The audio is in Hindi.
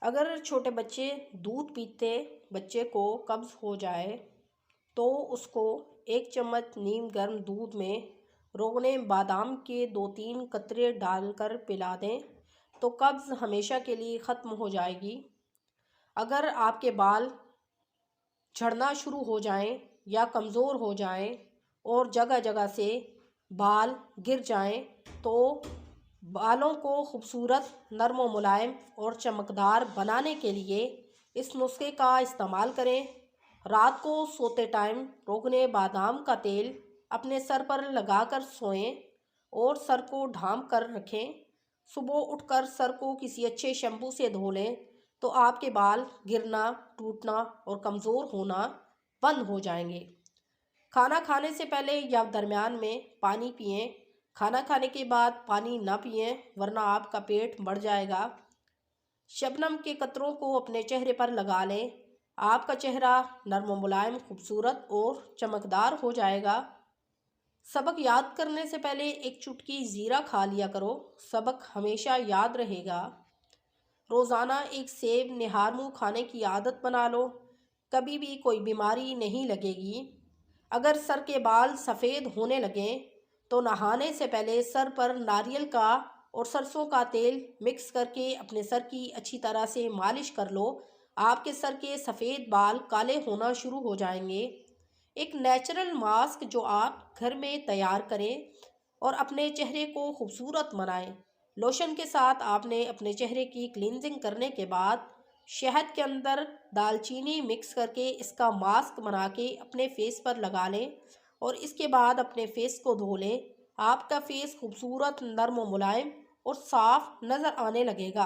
अगर छोटे बच्चे दूध पीते बच्चे को कब्ज़ हो जाए तो उसको 1 चम्मच नीम गर्म दूध में रोगने बादाम के 2-3 कतरे डालकर पिला दें तो कब्ज़ हमेशा के लिए ख़त्म हो जाएगी। अगर आपके बाल झड़ना शुरू हो जाएं या कमज़ोर हो जाएं और जगह जगह से बाल गिर जाएं तो बालों को खूबसूरत, नर्म व मुलायम और चमकदार बनाने के लिए इस नुस्खे का इस्तेमाल करें। रात को सोते टाइम रोगने बादाम का तेल अपने सर पर लगाकर सोएं और सर को ढांप कर रखें। सुबह उठकर सर को किसी अच्छे शैम्पू से धो लें तो आपके बाल गिरना, टूटना और कमज़ोर होना बंद हो जाएंगे। खाना खाने से पहले या दरमियान में पानी पिएं। खाना खाने के बाद पानी ना पिएं वरना आपका पेट बढ़ जाएगा। शबनम के कतरों को अपने चेहरे पर लगा लें। आपका चेहरा नर्म मुलायम, खूबसूरत और चमकदार हो जाएगा। सबक याद करने से पहले एक चुटकी ज़ीरा खा लिया करो, सबक हमेशा याद रहेगा। रोज़ाना एक सेब निहार खाने की आदत बना लो, कभी भी कोई बीमारी नहीं लगेगी। अगर सर के बाल सफ़ेद होने लगें तो नहाने से पहले सर पर नारियल का और सरसों का तेल मिक्स करके अपने सर की अच्छी तरह से मालिश कर लो। आपके सर के सफ़ेद बाल काले होना शुरू हो जाएंगे। एक नेचुरल मास्क जो आप घर में तैयार करें और अपने चेहरे को खूबसूरत बनाएं। लोशन के साथ आपने अपने चेहरे की क्लींजिंग करने के बाद शहद के अंदर दालचीनी मिक्स करके इसका मास्क बना के अपने फेस पर लगा लें और इसके बाद अपने फेस को धो लें। आपका फेस खूबसूरत, नर्म, मुलायम और साफ नज़र आने लगेगा।